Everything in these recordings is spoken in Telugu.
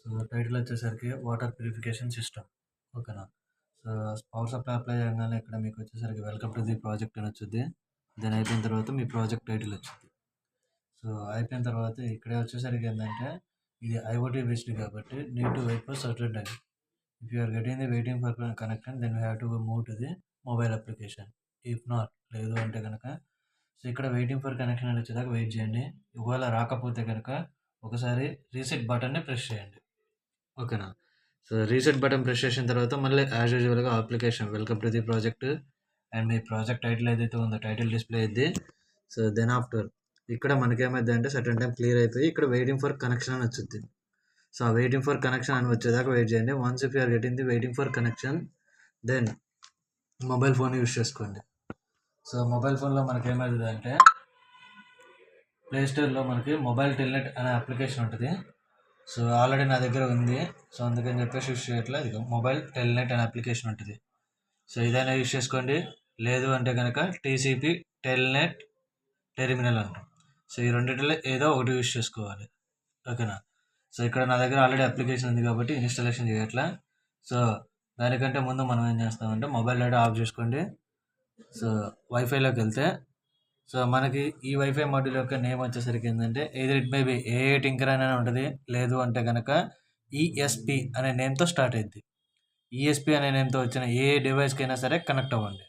సో టైటిల్ వచ్చేసరికి వాటర్ ప్యూరిఫికేషన్ సిస్టమ్. ఓకేనా. సో పవర్ సప్లై అప్లై చేయగానే ఇక్కడ మీకు వచ్చేసరికి వెల్కమ్ టు ది ప్రాజెక్ట్ అని వచ్చింది. దెన్ అయిపోయిన తర్వాత మీ ప్రాజెక్ట్ టైటిల్ వచ్చింది. సో అయిపోయిన తర్వాత ఇక్కడే వచ్చేసరికి ఏంటంటే ఇది ఐఓటీ బేస్డ్ కాబట్టి need to wait for certain time. If you are getting the waiting for connection then you have to move to the mobile application. If not లేదు అంటే కనుక సో ఇక్కడ వెయిటింగ్ ఫర్ కనెక్షన్ అని వచ్చేదాకా వెయిట్ చేయండి. ఒకవేళ రాకపోతే కనుక ఒకసారి రీసెట్ బటన్ని ప్రెస్ చేయండి. ఓకేనా. సో రీసెట్ బటన్ ప్రెస్ చేసిన తర్వాత మళ్ళీ యాజ్ యూజువల్గా application welcome to the project and me project title ఏదైతే ఉందో టైటిల్ డిస్ప్లే అయింది. సో దెన్ ఆఫ్టర్ ఇక్కడ మనకేమైంది అంటే సర్టన్ టైం క్లియర్ అయిపోయి ఇక్కడ వెయిటింగ్ ఫర్ కనెక్షన్ అని వచ్చింది. సో ఆ వెయిటింగ్ ఫర్ కనెక్షన్ అని వచ్చేదాకా వెయిట్ చేయండి. Once if you are getting the waiting for connection then mobile phone use చేసుకోండి. సో మొబైల్ ఫోన్లో మనకి ఏమవుతుంది అంటే ప్లేస్టోర్లో మనకి మొబైల్ టెల్నెట్ అనే అప్లికేషన్ ఉంటుంది. సో ఆల్రెడీ నా దగ్గర ఉంది. సో అందుకని చెప్పేసి యూస్ చేయట్లేదు. ఇది మొబైల్ టెల్నెట్ అనే అప్లికేషన్ ఉంటుంది. సో ఇదైనా యూస్ చేసుకోండి. లేదు అంటే కనుక టీసీపీ టెల్నెట్ టెర్మినల్ అంటాం. సో ఈ రెండింటిలో ఏదో ఒకటి యూస్ చేసుకోవాలి. ఓకేనా. సో ఇక్కడ నా దగ్గర ఆల్రెడీ అప్లికేషన్ ఉంది కాబట్టి ఇన్స్టాలేషన్ చేయట్లా. సో దానికంటే ముందు మనం ఏం చేస్తామంటే మొబైల్ డేటా ఆఫ్ చేసుకోండి. సో వైఫైలోకి వెళ్తే సో మనకి ఈ వైఫై మాడ్యూల్ యొక్క నేమ్ వచ్చేసరికి ఏంటంటే either it may be A tinker అనే ఉంటుంది, లేదు అంటే కనుక ఈఎస్పి అనే నేమ్తో స్టార్ట్ అయింది. ఈఎస్పి అనే నేమ్తో వచ్చిన ఏ డివైస్కి అయినా సరే కనెక్ట్ అవ్వండి.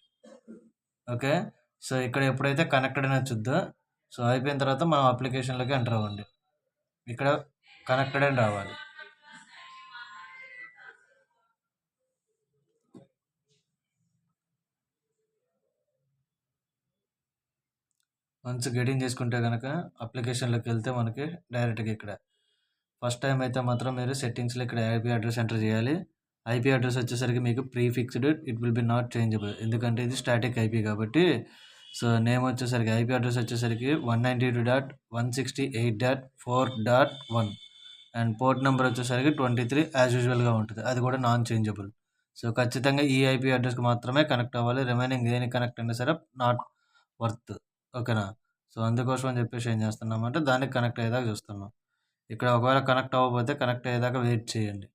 ఓకే. సో ఇక్కడ ఎప్పుడైతే కనెక్టెడ్ అని వచ్చిందో సో అయిపోయిన తర్వాత మనం అప్లికేషన్లోకి ఎంటర్ అవ్వండి. ఇక్కడ కనెక్టెడ్ అని రావాలి. వన్స్ గెటింగ్ చేసుకుంటే కనుక అప్లికేషన్లోకి వెళ్తే మనకి డైరెక్ట్గా ఇక్కడ ఫస్ట్ టైం అయితే మాత్రం మీరు సెట్టింగ్స్లో ఇక్కడ ఐపీ అడ్రస్ ఎంటర్ చేయాలి. ఐపీ అడ్రస్ వచ్చేసరికి మీకు pre fixed, it will be not changeable. ఎందుకంటే ఇది స్టాటిక్ ఐపీ కాబట్టి. సో నేమ్ వచ్చేసరికి ఐపీ అడ్రస్ వచ్చేసరికి 192.168.4.1 అండ్ పోర్ట్ నెంబర్ వచ్చేసరికి 23 యాజ్ యూజువల్గా ఉంటుంది. అది కూడా నాన్ చేంజబుల్. సో ఖచ్చితంగా ఈ ఐపీ అడ్రస్కి మాత్రమే కనెక్ట్ అవ్వాలి. రిమైనింగ్ దేనికి కనెక్ట్ అయినా సరే నాట్ వర్త్. ఓకేనా. సో అందుకోసం అని చెప్పేసి ఏం చేస్తున్నామంటే దానికి కనెక్ట్ అయ్యేదాకా చూస్తున్నాం. ఇక్కడ ఒకవేళ కనెక్ట్ అవ్వకపోతే కనెక్ట్ అయ్యేదాకా వెయిట్ చేయండి.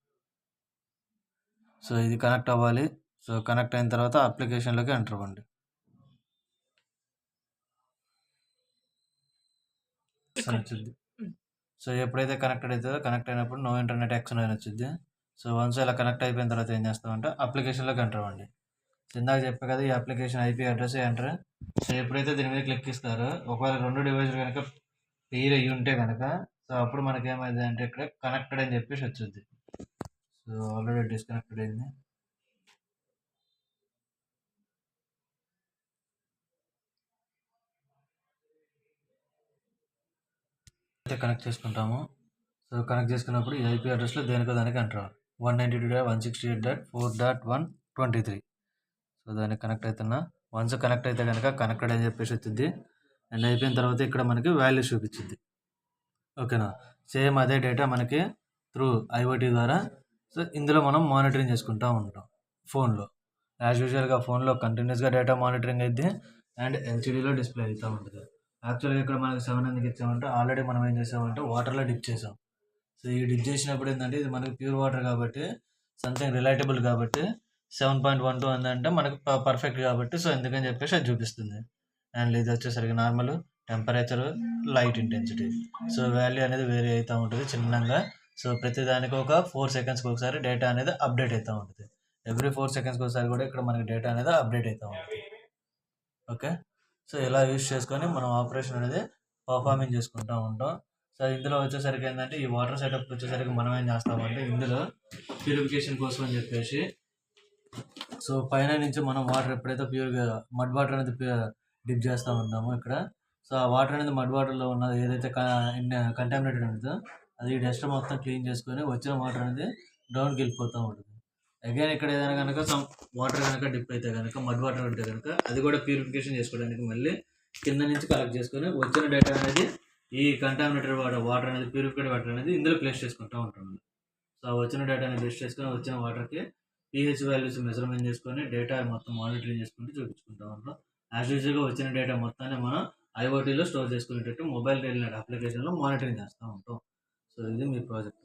సో ఇది కనెక్ట్ అవ్వాలి. సో కనెక్ట్ అయిన తర్వాత అప్లికేషన్లోకి ఎంటర్ అవ్వండి. వచ్చింది. సో ఎప్పుడైతే కనెక్టెడ్ అవుతుందో కనెక్ట్ అయినప్పుడు నో ఇంటర్నెట్ యాక్సెస్ అని వచ్చింది. సో వన్స్ ఇలా కనెక్ట్ అయిపోయిన తర్వాత ఏం చేస్తామంటే అప్లికేషన్లోకి ఎంటర్ అవ్వండి. ఇందాక చెప్పే కదా ఈ application IP address enter. So ఎప్పుడైతే దీని మీద క్లిక్ ఇస్తారో ఒకవేళ 2 డివైస్లు కనుక పెయిర్ అయ్యి ఉంటే కనుక సో అప్పుడు మనకి ఏమైంది అంటే ఇక్కడ కనెక్టెడ్ అని చెప్పేసి వచ్చింది. సో ఆల్రెడీ డిస్కనెక్టెడ్ అయింది. అయితే కనెక్ట్ చేసుకుంటాము. సో కనెక్ట్ చేసుకున్నప్పుడు ఈ ఐపీ అడ్రస్లో దేనికో దానికి ఎంటర్ అవ్వాలి. 192.168.4.123. సో దానికి కనెక్ట్ అవుతున్నా. వన్స్ కనెక్ట్ అయితే కనుక కనెక్టెడ్ అని చెప్పేసి వచ్చింది. అండ్ అయిపోయిన తర్వాత ఇక్కడ మనకి వాల్యూస్ చూపించింది. ఓకేనా. సేమ్ అదే డేటా మనకి త్రూ ఐఓటీ ద్వారా సో ఇందులో మనం మానిటరింగ్ చేసుకుంటూ ఉంటాం ఫోన్లో. యాజ్ యూజువల్గా ఫోన్లో కంటిన్యూస్గా డేటా మానిటరింగ్ అయితే అండ్ ఎల్సిడీలో డిస్ప్లే అవుతూ ఉంటుంది. యాక్చువల్గా ఇక్కడ మనకి 7 ఎందుకు ఇచ్చామంటే ఆల్రెడీ మనం ఏం చేసామంటే వాటర్లో డిప్ చేసాం. సో ఈ డిప్ చేసినప్పుడు ఏంటంటే ఇది మనకి ప్యూర్ వాటర్ కాబట్టి సంథింగ్ రిలేటబుల్ కాబట్టి 7.12 అందంటే మనకి పర్ఫెక్ట్ కాబట్టి సో ఎందుకని చెప్పేసి అది చూపిస్తుంది. అండ్ ఇది వచ్చేసరికి normal temperature, light intensity. So value అనేది వేరీ అవుతూ ఉంటుంది చిన్నగా. సో ప్రతి దానికి ఒక 4 సెకండ్స్కి ఒకసారి డేటా అనేది అప్డేట్ అవుతూ ఉంటుంది. ఎవ్రీ 4 సెకండ్స్కి ఒకసారి కూడా ఇక్కడ మనకి డేటా అనేది అప్డేట్ అవుతూ ఉంటుంది. ఓకే. సో ఇలా యూజ్ చేసుకొని మనం ఆపరేషన్ అనేది పర్ఫార్మింగ్ చేసుకుంటూ ఉంటాం. సో ఇందులో వచ్చేసరికి ఏంటంటే ఈ వాటర్ సెటప్ వచ్చేసరికి మనం ఏం చేస్తామంటే ఇందులో ప్యూరిఫికేషన్ కోసం అని చెప్పేసి సో పైన నుంచి మనం వాటర్ ఎప్పుడైతే ప్యూర్గా మడ్ వాటర్ అనేది డిప్ చేస్తూ ఉంటామో ఇక్కడ సో ఆ వాటర్ అనేది మడ్ వాటర్లో ఉన్న ఏదైతే కంటామినేటెడ్ ఉంటుందో అది డస్ట్ మొత్తం క్లీన్ చేసుకొని వచ్చిన వాటర్ అనేది డౌన్కి వెళ్ళిపోతూ ఉంటుంది. అగైన్ ఇక్కడ ఏదైనా కనుక సమ్ వాటర్ కనుక డిప్ అయితే కనుక మడ్ వాటర్ ఉంటే కనుక అది కూడా ప్యూరిఫికేషన్ చేసుకోవడానికి మళ్ళీ కింద నుంచి కలెక్ట్ చేసుకొని వచ్చిన డేటా అనేది ఈ కంటామినేటెడ్ వాటర్ అనేది ప్యూరిఫైడ్ వాటర్ అనేది ఇందులో ప్లేస్ చేసుకుంటూ ఉంటుంది. సో వచ్చిన డేటా అనేది బేస్ చేసుకొని వచ్చిన వాటర్కి పీహెచ్ వాల్యూస్ మెజర్మెంట్ చేసుకొని డేటా మొత్తం మానిటరింగ్ చేసుకుంటూ చూపించుకుంటూ ఉంటాం. యాజ్ యూజువల్గా వచ్చిన డేటా మొత్తాన్ని మనం ఐఓటీలో స్టోర్ చేసుకునేటట్టు మొబైల్ టెల్నెట్ అప్లికేషన్లో మానిటరింగ్ చేస్తూ ఉంటాం. సో ఇది మీ ప్రాజెక్ట్.